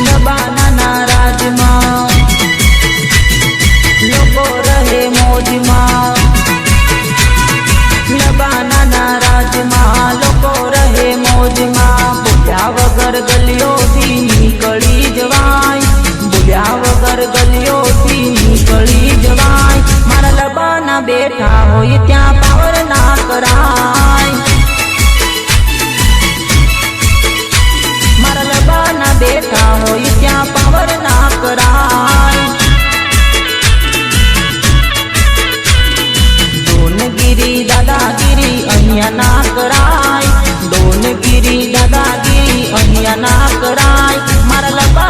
લબાના રાજમાં લોકો રહે મોજમાં, લબાના રાજમાં લોકો રહે મોજમાં. બોલ્યા વગર ગલીઓથી નીકળી જવાય, બોલ્યા વગર ગલીઓથી નીકળી જવાય. મારા લબાના બેઠા હોય ત્યાં પાવર ના કરાય, મારા લબાના બેઠા હોય ત્યાં પાવર ના કરાય. ડોનગીરી દાદાગીરી અહીંયા ના કરાય, ડોનગીરી દાદાગીરી અહીંયા ના કરાય. મારા લબા